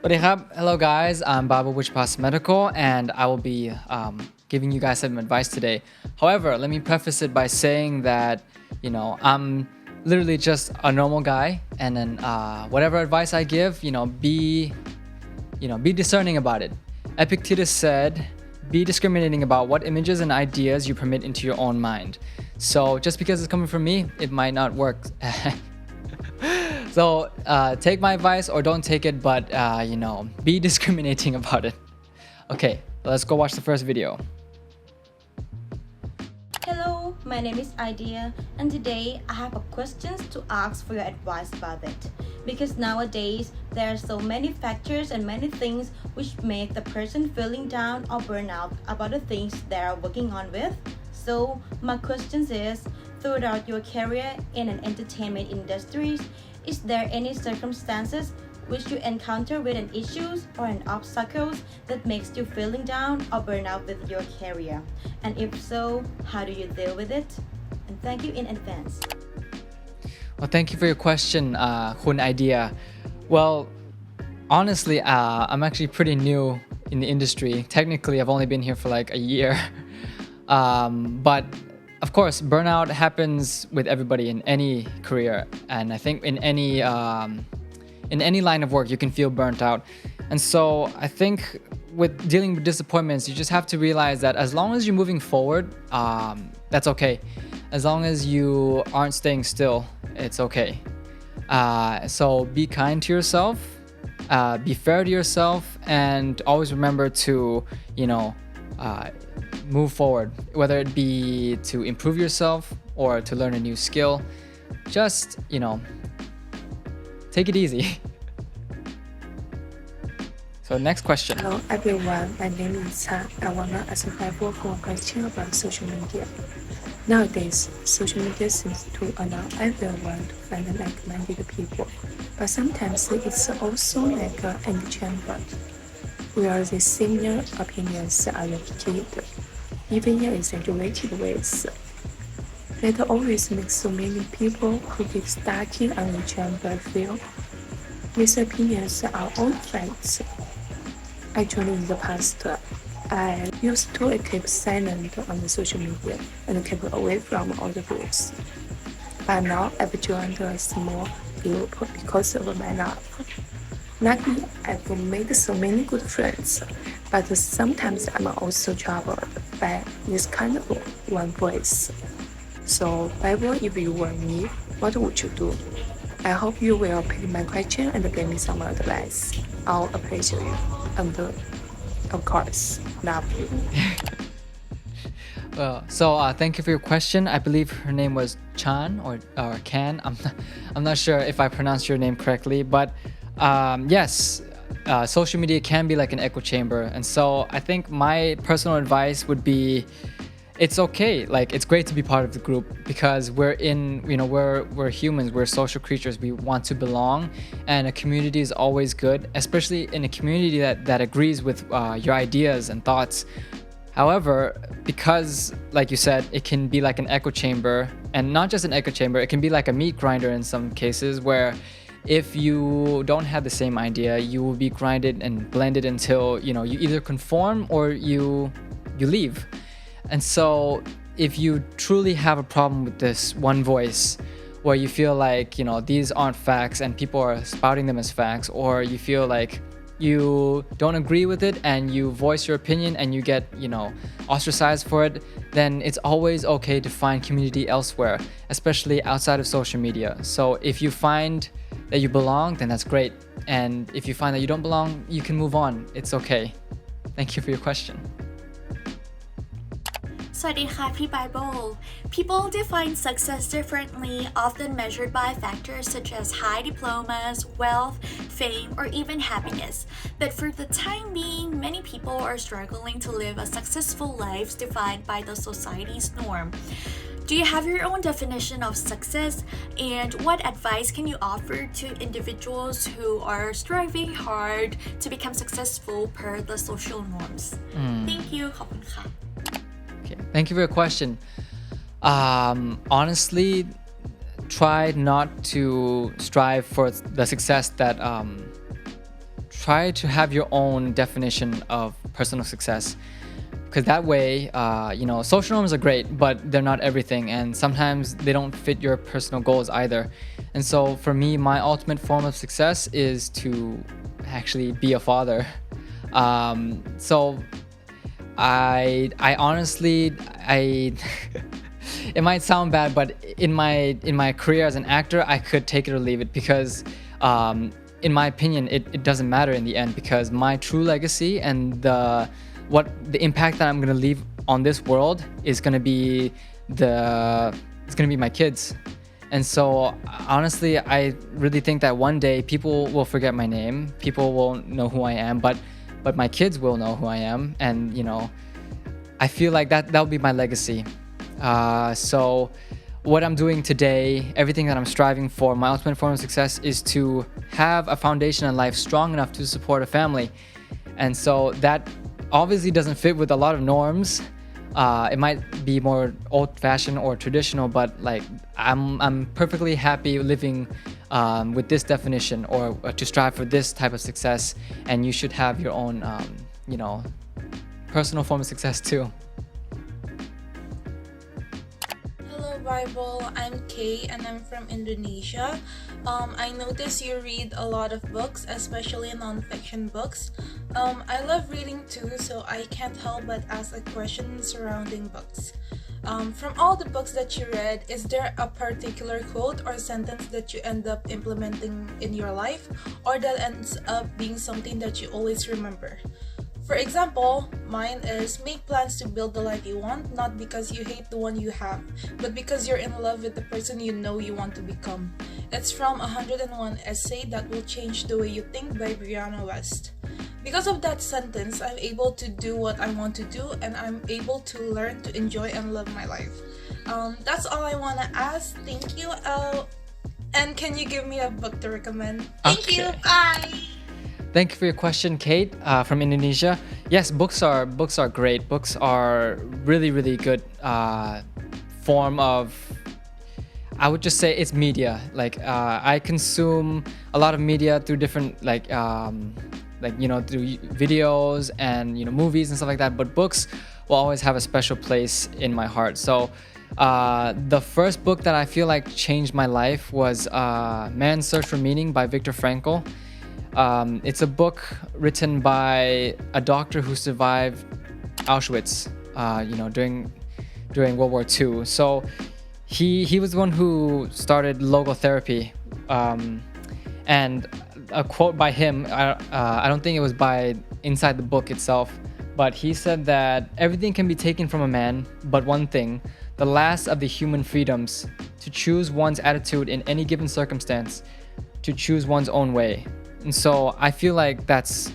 Hello guys, I'm Baba Wishpas Medical and I will be giving you guys some advice today. However, let me preface it by saying that, I'm literally just a normal guy and then whatever advice I give, be discerning about it. Epictetus said, be discriminating about what images and ideas you permit into your own mind. So just because it's coming from me, it might not work. So take my advice or don't take it, but be discriminating about it. Okay, let's go watch the first video. Hello, my name is Idea, and today I have a questions to ask for your advice about it. Because nowadays there are so many factors and many things which make the person feeling down or burn out about the things they are working on with. So my questions is, throughout your career in an entertainment industry, is there any circumstances which you encounter with an issues or an obstacles that makes you feeling down or burn out with your career? And if so, how do you deal with it? And thank you in advance. Well, thank you for your question, Hun Idea. Well, honestly, I'm actually pretty new in the industry. Technically, I've only been here for like a year. But of course, burnout happens with everybody in any career, and I think in any line of work, you can feel burnt out. And so I think with dealing with disappointments, you just have to realize that as long as you're moving forward, that's okay. As long as you aren't staying still, it's okay. So be kind to yourself, be fair to yourself, and always remember to, move forward, whether it be to improve yourself or to learn a new skill. Just, take it easy. So next question. Hello everyone, my name is Chan. I wanna ask a question about social media. Nowadays, social media seems to allow everyone to find like-minded people, but sometimes it's also like an echo chamber, where the similar opinions are repeated, even in exaggerated ways. That always makes so many people who keep stuck on the chamber feel these opinions are all facts. Actually, in the past, I used to keep silent on the social media and keep away from all the groups. But now I've joined a small group because of my love. Luckily, I've made so many good friends, but sometimes I'm also troubled by this kind of one voice. So, Bible, if you were me, what would you do? I hope you will pick my question and give me some advice. I'll appreciate you and, of course, love you. Well, so thank you for your question. I believe her name was Chan or Can. I'm not sure if I pronounced your name correctly, but yes, social media can be like an echo chamber. And so I think my personal advice would be, it's okay. Like, it's great to be part of the group because we're humans, we're social creatures. We want to belong, and a community is always good, especially in a community that agrees with your ideas and thoughts. However, because, like you said, it can be like an echo chamber, and not just an echo chamber, it can be like a meat grinder in some cases where if you don't have the same idea, you will be grinded and blended until, you either conform or you leave. And so if you truly have a problem with this one voice where you feel like, these aren't facts and people are spouting them as facts, or you feel like you don't agree with it and you voice your opinion and you get, ostracized for it, then it's always okay to find community elsewhere, especially outside of social media. So if you find that you belong, then that's great. And if you find that you don't belong, you can move on. It's okay. Thank you for your question. สวัสดีค่ะพี่ Bible. People define success differently, often measured by factors such as high diplomas, wealth, fame, or even happiness. But for the time being, many people are struggling to live a successful life defined by the society's norm. Do you have your own definition of success? And what advice can you offer to individuals who are striving hard to become successful per the social norms? Thank you. ขอบคุณค่ะ Okay, thank you for your question. Honestly, try not to strive for the success that try to have your own definition of personal success, because that way, social norms are great, but they're not everything, and sometimes they don't fit your personal goals either. And so for me, my ultimate form of success is to actually be a father. So I honestly, it might sound bad, but in my career as an actor, I could take it or leave it, because in my opinion, it doesn't matter in the end, because my true legacy and the impact that I'm gonna leave on this world is gonna be my kids. And so honestly, I really think that one day people will forget my name, people won't know who I am, but my kids will know who I am, and I feel like that'll be my legacy. So what I'm doing today, everything that I'm striving for, my ultimate form of success is to have a foundation in life strong enough to support a family. And so that obviously doesn't fit with a lot of norms. It might be more old-fashioned or traditional, but like I'm perfectly happy living with this definition, or to strive for this type of success. And you should have your own, personal form of success too. Hello Bible, I'm Kay and I'm from Indonesia. I notice you read a lot of books, especially non-fiction books. I love reading too, so I can't help but ask a question surrounding books. From all the books that you read, is there a particular quote or sentence that you end up implementing in your life, or that ends up being something that you always remember? For example, mine is make plans to build the life you want, not because you hate the one you have, but because you're in love with the person you know you want to become. It's from 101 Essay That Will Change the Way You Think by Brianna West. Because of that sentence, I'm able to do what I want to do, and I'm able to learn to enjoy and love my life. That's all I want to ask. Thank you. And can you give me a book to recommend? Thank you. Bye. Thank you for your question, Kate, from Indonesia. Yes, books are great. Books are really, really good form of, I would just say it's media. Like I consume a lot of media through different through videos and movies and stuff like that. But books will always have a special place in my heart. So the first book that I feel like changed my life was Man's Search for Meaning by Viktor Frankl. It's a book written by a doctor who survived Auschwitz, during World War II. So he was the one who started logotherapy, and a quote by him. I don't think it was by inside the book itself, but he said that everything can be taken from a man, but one thing, the last of the human freedoms, to choose one's attitude in any given circumstance, to choose one's own way. And so I feel like that's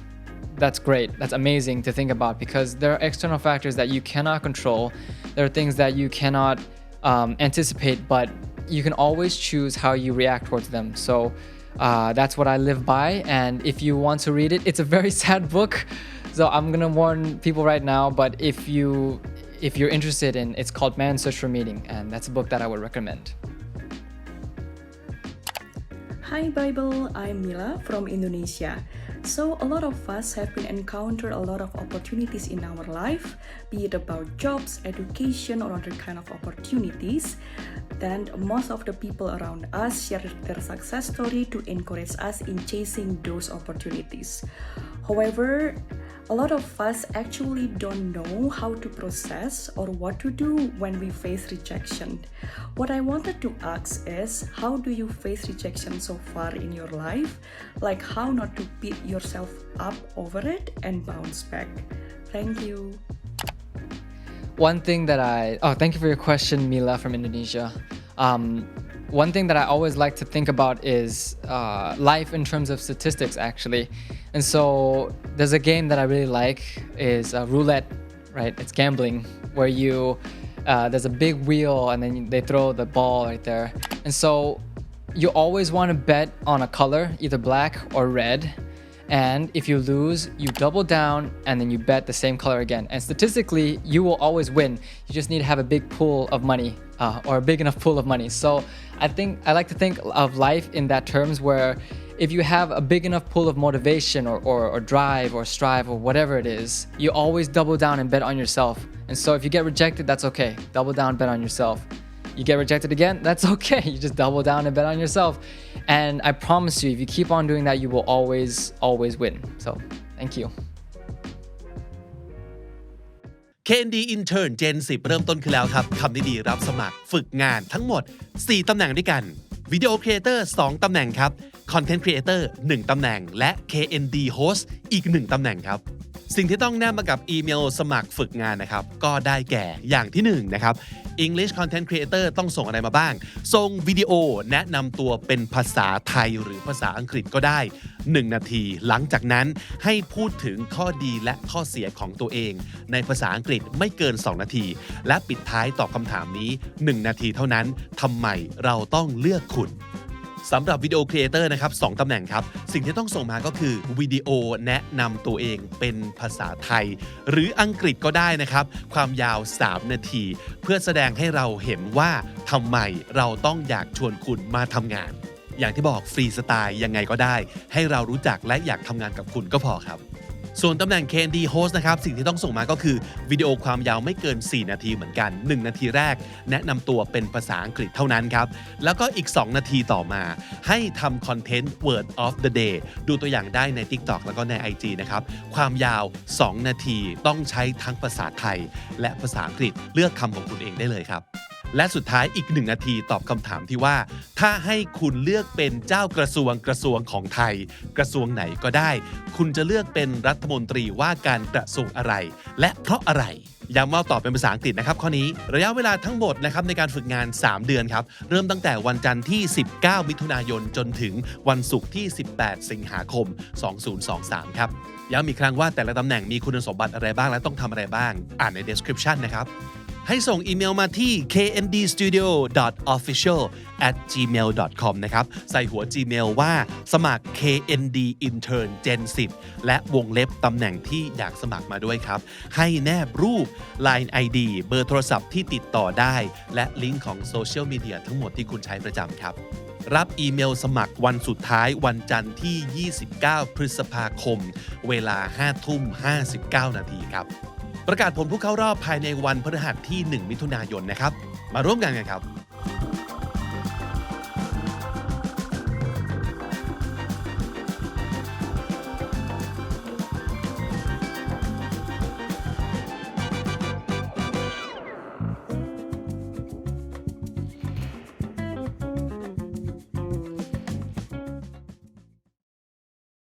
great. That's amazing to think about, because there are external factors that you cannot control. There are things that you cannot anticipate, but you can always choose how you react towards them. So that's what I live by. And if you want to read it, it's a very sad book. So I'm gonna warn people right now. But if you're interested in, it's called Man's Search for Meaning, and that's a book that I would recommend. Hi Bible, I'm Mila from Indonesia. So a lot of us have been encounter a lot of opportunities in our life, be it about jobs, education, or other kind of opportunities. Then most of the people around us share their success story to encourage us in chasing those opportunities. However, a lot of us actually don't know how to process or what to do when we face rejection. What I wanted to ask is, how do you face rejection so far in your life? Like how not to beat yourself up over it and bounce back. Thank you. One thing that thank you for your question, Mila from Indonesia. One thing that I always like to think about is life in terms of statistics, actually. And so there's a game that I really like, is roulette, right? It's gambling, where there's a big wheel and then they throw the ball right there. And so you always want to bet on a color, either black or red. And if you lose, you double down and then you bet the same color again. And statistically, you will always win. You just need to have a big pool of money, or a big enough pool of money. So I like to think of life in that terms, where if you have a big enough pool of motivation or drive or strive or whatever it is, you always double down and bet on yourself. And so if you get rejected, that's okay. Double down, bet on yourself. You get rejected again, that's okay. You just double down and bet on yourself. And I promise you, if you keep on doing that, you will always win. So, thank you. KND Intern Gen 10 เริ่มต้นขึ้นแล้วครับคำดีๆรับสมัครฝึกงานทั้งหมด4ตำแหน่งด้วยกัน Video Creator 2ตำแหน่งครับ Content Creator 1ตำแหน่งและ KND Host อีก1ตำแหน่งครับสิ่งที่ต้องแนบมากับอีเมลสมัครฝึกงานนะครับก็ได้แก่อย่างที่1นะครับ English Content Creator ต้องส่งอะไรมาบ้างส่งวิดีโอแนะนำตัวเป็นภาษาไทยหรือภาษาอังกฤษก็ได้1นาทีหลังจากนั้นให้พูดถึงข้อดีและข้อเสียของตัวเองในภาษาอังกฤษไม่เกิน2นาทีและปิดท้ายตอบคำถามนี้1นาทีเท่านั้นทำไมเราต้องเลือกคุณสำหรับวิดีโอครีเอเตอร์นะครับ2ตำแหน่งครับสิ่งที่ต้องส่งมาก็คือวิดีโอแนะนำตัวเองเป็นภาษาไทยหรืออังกฤษก็ได้นะครับความยาว3นาทีเพื่อแสดงให้เราเห็นว่าทำไมเราต้องอยากชวนคุณมาทำงานอย่างที่บอกฟรีสไตล์ยังไงก็ได้ให้เรารู้จักและอยากทำงานกับคุณก็พอครับส่วนตำแหน่ง KND Host นะครับสิ่งที่ต้องส่งมาก็คือวิดีโอความยาวไม่เกิน4นาทีเหมือนกัน1นาทีแรกแนะนำตัวเป็นภาษาอังกฤษเท่านั้นครับแล้วก็อีก2นาทีต่อมาให้ทำคอนเทนต์ Word of the Day ดูตัวอย่างได้ใน TikTok แล้วก็ใน IG นะครับความยาว2นาทีต้องใช้ทั้งภาษาไทยและภาษาอังกฤษเลือกคำของคุณเองได้เลยครับและสุดท้ายอีก1นาทีตอบคำถามที่ว่าถ้าให้คุณเลือกเป็นเจ้ากระทรวงของไทยกระทรวงไหนก็ได้คุณจะเลือกเป็นรัฐมนตรีว่าการกระทรวงอะไรและเพราะอะไรย้ำว่าตอบเป็นภาษาอังกฤษนะครับข้อนี้ระยะเวลาทั้งหมดนะครับในการฝึกงาน3เดือนครับเริ่มตั้งแต่วันจันทร์ที่19มิถุนายนจนถึงวันศุกร์ที่18สิงหาคม2023ครับย้ำอีกครั้งว่าแต่ละตำแหน่งมีคุณสมบัติอะไรบ้างและต้องทำอะไรบ้างอ่านใน description นะครับให้ส่งอีเมลมาที่ kndstudio.official@gmail.com นะครับใส่หัว Gmail ว่าสมัคร KND Intern Gen 10และวงเล็บตำแหน่งที่อยากสมัครมาด้วยครับให้แนบรูป Line ID เบอร์โทรศัพท์ที่ติดต่อได้และลิงก์ของโซเชียลมีเดียทั้งหมดที่คุณใช้ประจำครับรับอีเมลสมัครวันสุดท้ายวันจันทร์ที่29พฤษภาคมเวลา 5:59 นาทีครับประกาศผลผู้เข้ารอบภายในวันพฤหัสที่1มิถุนายนนะครับมาร่วมกันครับ